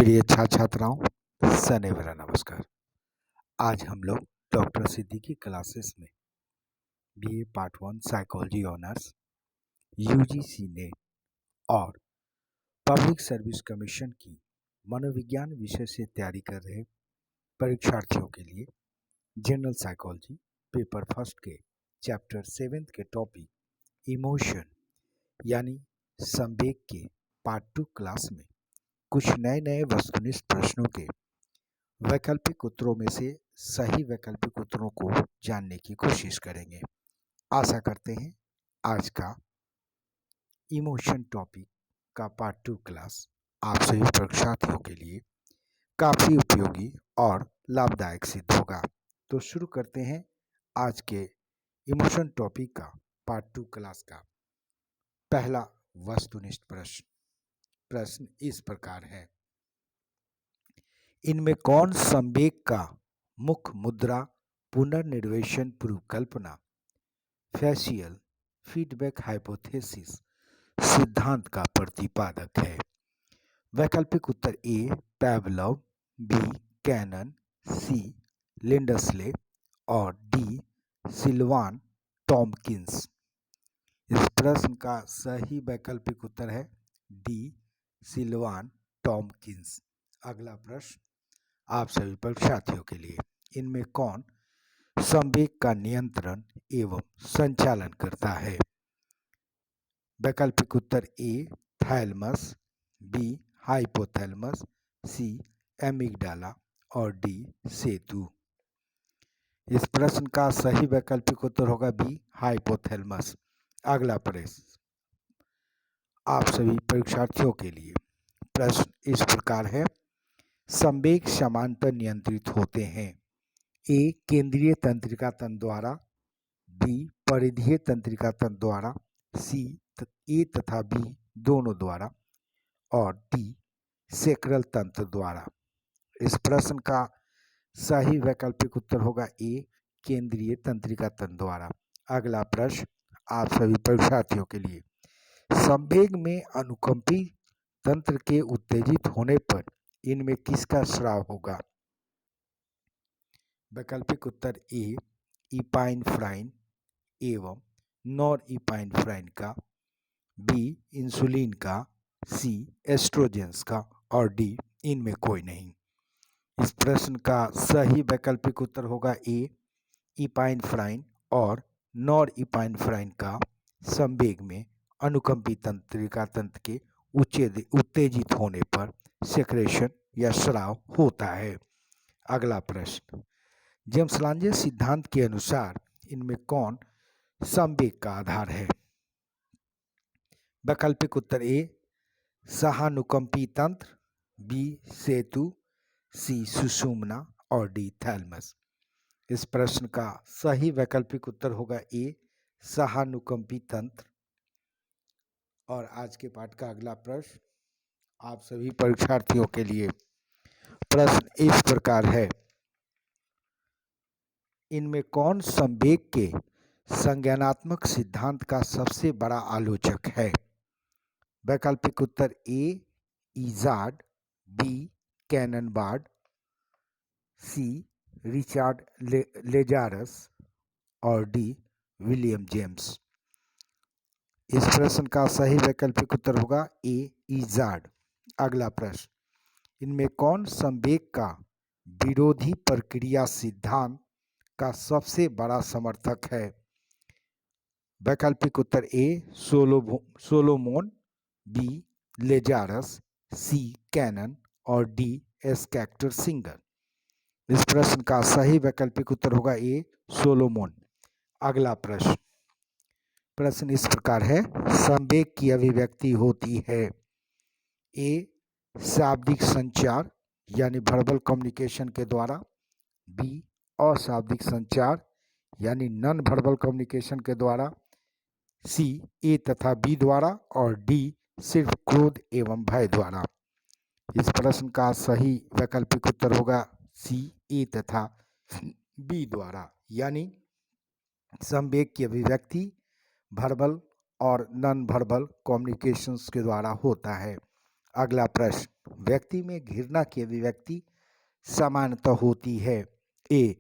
प्रिय छात्र छात्राओं, सनेवरा नमस्कार। आज हम लोग डॉक्टर सिद्दीकी क्लासेस में BA part 1 psychology honours, UGC net और पब्लिक सर्विस कमीशन की मनोविज्ञान विषय से तैयारी कर रहे परीक्षार्थियों के लिए जनरल साइकोलॉजी पेपर फर्स्ट के चैप्टर 7 के टॉपिक इमोशन यानी संवेग के पार्ट 2 क्लास में कुछ नए वस्तुनिष्ठ प्रश्नों के वैकल्पिक उत्तरों में से सही वैकल्पिक उत्तरों को जानने की कोशिश करेंगे। आशा करते हैं आज का इमोशन टॉपिक का पार्ट 2 क्लास आप सभी परीक्षार्थियों के लिए काफ़ी उपयोगी और लाभदायक सिद्ध होगा। तो शुरू करते हैं आज के इमोशन टॉपिक का पार्ट 2 क्लास का पहला वस्तुनिष्ठ प्रश्न इस प्रकार है। इनमें कौन संवेग का मुख्य मुद्रा पुनर्निर्देशन पूर्व कल्पना फेशियल फीडबैक हाइपोथेसिस सिद्धांत का प्रतिपादक है? वैकल्पिक उत्तर ए पैवलोव, बी कैनन, सी लिंडसले और डी सिल्वान टॉमकिंस। इस प्रश्न का सही वैकल्पिक उत्तर है डी सिल्वान टॉमकिंस। अगला प्रश्न आप सभी परीक्षार्थियों के लिए, इनमें कौन संवेग का नियंत्रण एवं संचालन करता है? वैकल्पिक उत्तर ए थैलेमस, बी हाइपोथैलेमस, सी एमिगडाला और डी सेतु। इस प्रश्न का सही वैकल्पिक उत्तर होगा बी हाइपोथैलेमस। अगला प्रश्न आप सभी परीक्षार्थियों के लिए प्रश्न इस प्रकार है। संवेग समांतर नियंत्रित होते हैं। ए केंद्रीय तंत्रिका तंत्र द्वारा, बी परिधीय तंत्रिका तंत्र द्वारा, सी ए तथा बी दोनों द्वारा और डी सेक्रल तंत्र द्वारा। इस प्रश्न का सही वैकल्पिक उत्तर होगा ए केंद्रीय तंत्रिका तंत्र द्वारा। अगला प्रश्न आप सभी परीक्षार्थियों के लिए, संवेग में अनुकंपी तंत्र के उत्तेजित होने पर इनमें किसका स्राव होगा? वैकल्पिक उत्तर ए इपाइनफ्राइन एवं नॉर इपाइनफ्राइन का, बी इंसुलिन का, सी एस्ट्रोजेंस का और डी इनमें कोई नहीं। इस प्रश्न का सही वैकल्पिक उत्तर होगा ए इपाइनफ्राइन और नॉर इपाइनफ्राइन का संवेग में अनुकंपी तंत्रिका तंत्र के उत्तेजित होने पर सेक्रेशन या स्राव होता है। अगला प्रश्न, जेम्स लांजे सिद्धांत के अनुसार इनमें कौन संवेग का आधार है? वैकल्पिक उत्तर ए सहानुकंपी तंत्र, बी सेतु, सी सुषुम्ना और डी थैलेमस। इस प्रश्न का सही वैकल्पिक उत्तर होगा ए सहानुकंपी तंत्र। और आज के पाठ का अगला प्रश्न आप सभी परीक्षार्थियों के लिए प्रश्न इस प्रकार है। इनमें कौन संवेग के संज्ञानात्मक सिद्धांत का सबसे बड़ा आलोचक है? वैकल्पिक उत्तर ए इजार्ड, बी कैननबार्ड, सी रिचर्ड लेजारस और डी विलियम जेम्स। इस प्रश्न का सही वैकल्पिक उत्तर होगा ए इजार्ड। अगला प्रश्न, इनमें कौन संवेग का विरोधी प्रक्रिया सिद्धांत का सबसे बड़ा समर्थक है? वैकल्पिक उत्तर ए सोलोमोन, बी लेजारस, सी कैनन और डी एस्केक्टर सिंगर। इस प्रश्न का सही वैकल्पिक उत्तर होगा ए सोलोमोन। अगला प्रश्न इस प्रकार है। संवेग की अभिव्यक्ति होती है ए शाब्दिक संचार यानी वर्बल कम्युनिकेशन के द्वारा, बी अशाब्दिक संचार यानी नॉन वर्बल कम्युनिकेशन के द्वारा, सी ए तथा बी द्वारा और डी सिर्फ क्रोध एवं भय द्वारा। इस प्रश्न का सही वैकल्पिक उत्तर होगा सी ए तथा बी द्वारा, यानी संवेग की अभिव्यक्ति वर्बल और नॉन वर्बल कम्युनिकेशंस के द्वारा होता है। अगला प्रश्न, व्यक्ति में घृणा की अभिव्यक्ति सामान्यतः होती है। ए,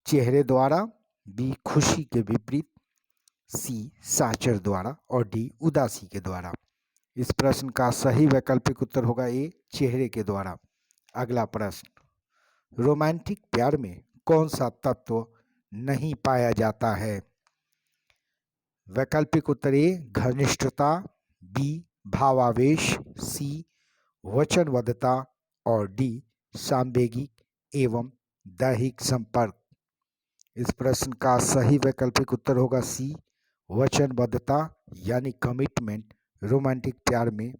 चेहरे द्वारा, बी, खुशी के विपरीत, सी, साचर द्वारा और डी, उदासी के द्वारा। इस प्रश्न का सही वैकल्पिक उत्तर होगा ए, चेहरे के द्वारा। अगला प्रश्न, रोमांटिक प्यार में कौन सा तत्व नहीं पाया जाता है? वैकल्पिक उत्तर ए, घनिष्ठता, बी, भावावेश, सी, वचनबद्धता और डी, सांवेगिक एवं दैहिक संपर्क। इस प्रश्न का सही वैकल्पिक उत्तर होगा सी, वचनबद्धता यानी कमिटमेंट रोमांटिक प्यार में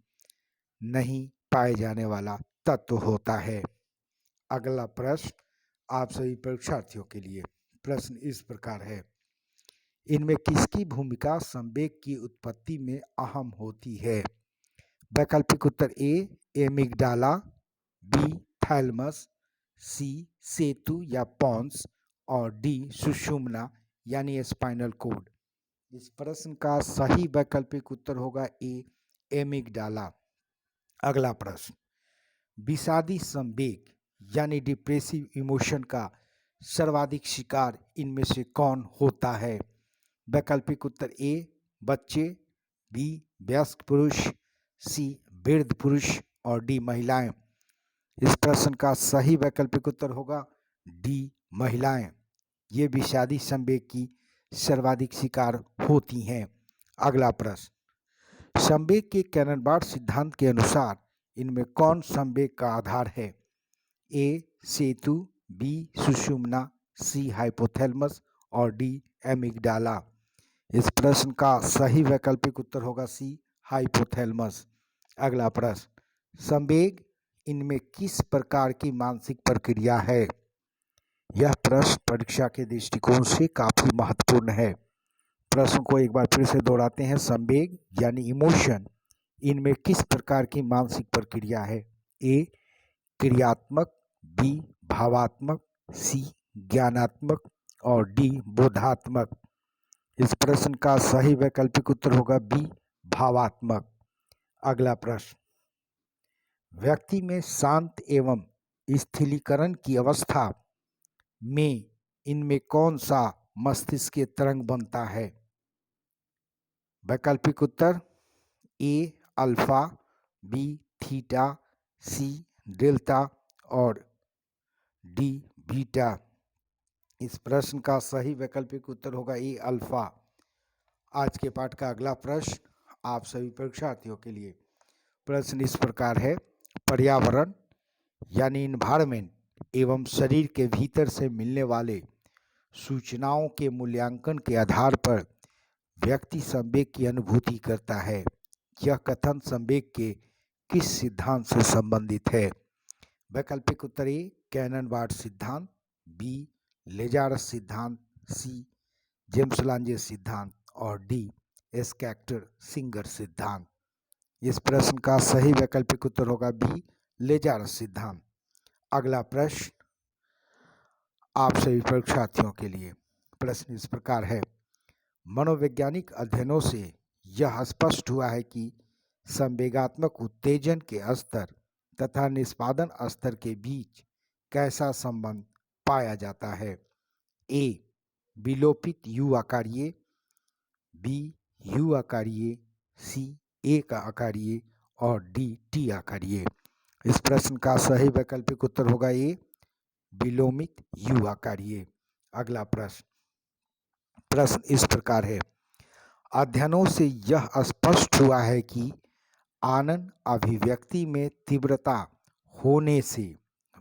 नहीं पाए जाने वाला तत्व होता है। अगला प्रश्न आप सभी परीक्षार्थियों के लिए। प्रश्न इस प्रकार है, इनमें किसकी भूमिका संवेग की उत्पत्ति में अहम होती है? वैकल्पिक उत्तर ए, एमिगडाला, बी, थैलमस, सी, सेतु या पॉन्स और डी, सुषुम्ना यानी स्पाइनल कोड। इस प्रश्न का सही वैकल्पिक उत्तर होगा ए, एमिगडाला। अगला प्रश्न, विषादी संवेग यानी डिप्रेसिव इमोशन का सर्वाधिक शिकार इनमें से कौन होता है? वैकल्पिक उत्तर ए, बच्चे, बी, वयस्क पुरुष, सी, वृद्ध पुरुष और डी, महिलाएं। इस प्रश्न का सही वैकल्पिक उत्तर होगा डी, महिलाएं। ये विषादी संवेग की सर्वाधिक शिकार होती हैं। अगला प्रश्न, संवेग के कैननबार्ड सिद्धांत के अनुसार इनमें कौन संवेग का आधार है? ए, सेतु, बी, सुषुम्ना, सी, हाइपोथैलेमस और डी, एमिगडाला। इस प्रश्न का सही वैकल्पिक उत्तर होगा सी, हाइपोथैलेमस। अगला प्रश्न, संवेग इनमें किस प्रकार की मानसिक प्रक्रिया है? यह प्रश्न परीक्षा के दृष्टिकोण से काफी महत्वपूर्ण है। प्रश्न को एक बार फिर से दोहराते हैं, संवेग यानी इमोशन इनमें किस प्रकार की मानसिक प्रक्रिया है? ए, क्रियात्मक, बी, भावात्मक, सी, ज्ञानात्मक और डी, बोधात्मक। इस प्रश्न का सही वैकल्पिक उत्तर होगा बी, भावात्मक। अगला प्रश्न, व्यक्ति में शांत एवं स्थिरीकरण की अवस्था में इनमें कौन सा मस्तिष्क तरंग बनता है? वैकल्पिक उत्तर ए, अल्फा, बी, थीटा, सी, डेल्टा और डी, बीटा। इस प्रश्न का सही वैकल्पिक उत्तर होगा ए, अल्फा। आज के पाठ का अगला प्रश्न आप सभी परीक्षार्थियों के लिए। प्रश्न इस प्रकार है, पर्यावरण यानी इन्वायरमेंट एवं शरीर के भीतर से मिलने वाले सूचनाओं के मूल्यांकन के आधार पर व्यक्ति संवेग की अनुभूति करता है। यह कथन संवेग के किस सिद्धांत से संबंधित है? वैकल्पिक उत्तर ए, कैननबार्ड सिद्धांत, बी, लेजारस सिद्धांत, सी, जेम्स लांजे सिद्धांत और डी, स्कैक्टर सिंगर सिद्धांत। इस प्रश्न का सही वैकल्पिक उत्तर होगा बी, लेजारस सिद्धांत। अगला प्रश्न आप सभी परीक्षार्थियों के लिए। प्रश्न इस प्रकार है, मनोवैज्ञानिक अध्ययनों से यह स्पष्ट हुआ है कि संवेगात्मक उत्तेजन के स्तर तथा निष्पादन स्तर के बीच कैसा संबंध पाया जाता है? ए, विलोपित यू आकारीय, बी, यू आकारीय, सी, ए का आकारीय और डी, टी आकारीय। इस प्रश्न का सही वैकल्पिक उत्तर होगा ए, विलोमित यू आकारीय। अगला प्रश्न, प्रश्न इस प्रकार है, अध्ययनों से यह स्पष्ट हुआ है कि आनंद अभिव्यक्ति में तीव्रता होने से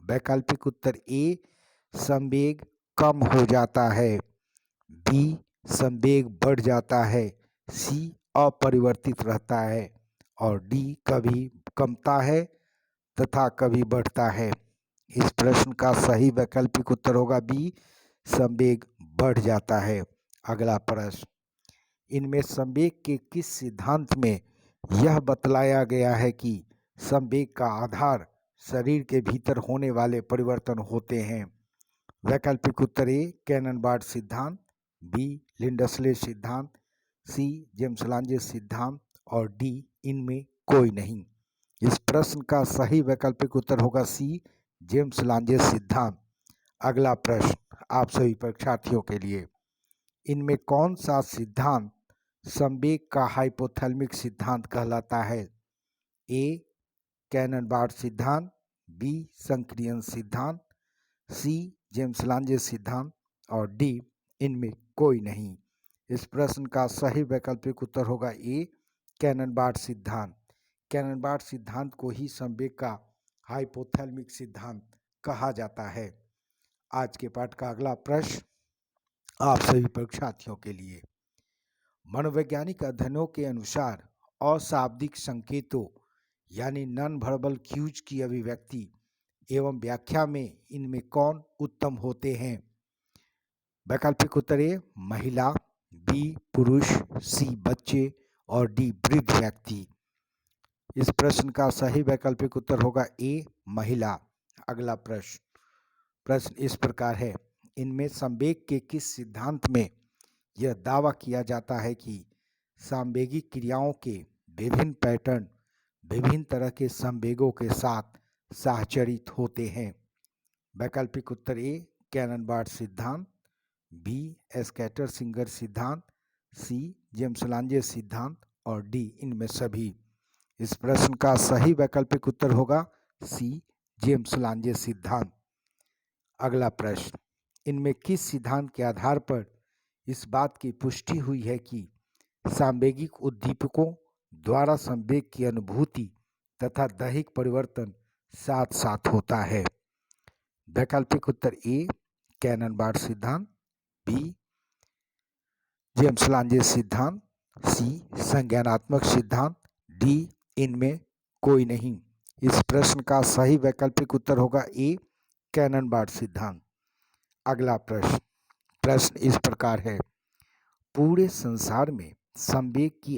वैकल्पिक उत्तर ए, संवेग कम हो जाता है, बी, संवेग बढ़ जाता है, सी, अपरिवर्तित रहता है और डी, कभी कमता है तथा कभी बढ़ता है। इस प्रश्न का सही वैकल्पिक उत्तर होगा बी, संवेग बढ़ जाता है। अगला प्रश्न, इनमें संवेग के किस सिद्धांत में यह बतलाया गया है कि संवेग का आधार शरीर के भीतर होने वाले परिवर्तन होते हैं? वैकल्पिक उत्तर ए, कैननबार्ड सिद्धांत, बी, लिंडसले सिद्धांत, सी, जेम्स लांजे सिद्धांत और डी, इनमें कोई नहीं। इस प्रश्न का सही वैकल्पिक उत्तर होगा सी, जेम्स लांजे सिद्धांत। अगला प्रश्न आप सभी परीक्षार्थियों के लिए, इनमें कौन सा सिद्धांत संवेग का हाइपोथैलेमिक सिद्धांत कहलाता है? ए कैनन-बार्ड सिद्धांत, बी संक्रियन सिद्धांत, सी जेम्स लांजे सिद्धांत और डी इनमें कोई नहीं। इस प्रश्न का सही वैकल्पिक उत्तर होगा ए कैनन-बार्ड सिद्धांत। कैनन-बार्ड सिद्धांत को ही संवेग का हाइपोथैलेमिक सिद्धांत कहा जाता है। आज के पाठ का अगला प्रश्न आप सभी परीक्षार्थियों के लिए, मनोवैज्ञानिक अध्ययनों के अनुसार अशाब्दिक संकेतों यानी नॉन वर्बल क्यूज की अभिव्यक्ति एवं व्याख्या में इनमें कौन उत्तम होते हैं? वैकल्पिक उत्तर ए महिला, बी पुरुष, सी बच्चे और डी वृद्ध व्यक्ति। इस प्रश्न का सही वैकल्पिक उत्तर होगा ए महिला। अगला प्रश्न इस प्रकार है, इनमें संवेग के किस सिद्धांत में यह दावा किया जाता है कि संवेगिक क्रियाओं के विभिन्न पैटर्न विभिन्न तरह के संवेगों के साथ सहचरित होते हैं? वैकल्पिक उत्तर ए कैनन-बार्ड सिद्धांत, बी स्कैटर-सिंगर सिद्धांत, सी जेम्स लांजे सिद्धांत और डी इनमें सभी। इस प्रश्न का सही वैकल्पिक उत्तर होगा सी जेम्स लांजे सिद्धांत। अगला प्रश्न, इनमें किस सिद्धांत के आधार पर इस बात की पुष्टि हुई है कि संवेगिक उद्दीपकों द्वारा संवेग की अनुभूति तथा दैहिक परिवर्तन साथ साथ होता है? वैकल्पिक उत्तर ए कैनन-बार्ड सिद्धांत, बी जेम्स लांजे सिद्धांत, सी संज्ञानात्मक सिद्धांत, डी इनमें कोई नहीं। इस प्रश्न का सही वैकल्पिक उत्तर होगा ए कैनन-बार्ड सिद्धांत। अगला प्रश्न इस प्रकार है, पूरे संसार में संवेग की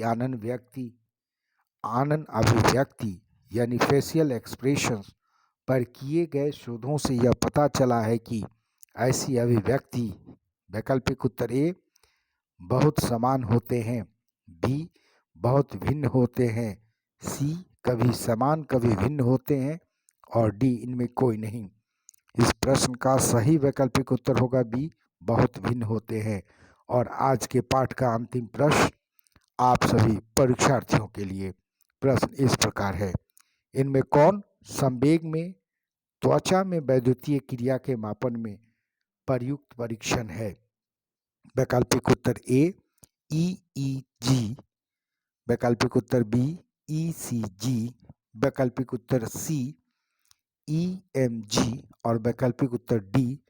आनन अभिव्यक्ति यानी फेशियल एक्सप्रेशंस पर किए गए शोधों से यह पता चला है कि ऐसी अभिव्यक्ति, वैकल्पिक उत्तर ए बहुत समान होते हैं, बी बहुत भिन्न होते हैं, सी कभी समान कभी भिन्न होते हैं और डी इनमें कोई नहीं। इस प्रश्न का सही वैकल्पिक उत्तर होगा बी बहुत भिन्न होते हैं। और आज के पाठ का अंतिम प्रश्न आप सभी परीक्षार्थियों के लिए, प्रश्न इस प्रकार है, इनमें कौन संवेग में त्वचा में वैद्युतीय क्रिया के मापन में प्रयुक्त परीक्षण है? वैकल्पिक उत्तर ए ईईजी, वैकल्पिक उत्तर बी ईसीजी, वैकल्पिक उत्तर सी ईएमजी और वैकल्पिक उत्तर डी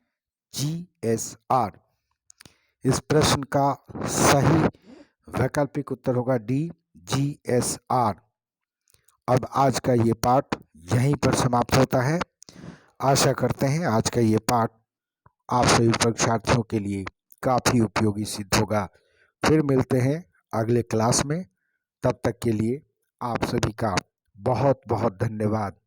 जीएसआर। इस प्रश्न का सही वैकल्पिक उत्तर होगा डी जीएसआर। अब आज का ये पाठ यहीं पर समाप्त होता है। आशा करते हैं आज का ये पाठ आप सभी परीक्षार्थियों के लिए काफ़ी उपयोगी सिद्ध होगा। फिर मिलते हैं अगले क्लास में, तब तक के लिए आप सभी का बहुत बहुत धन्यवाद।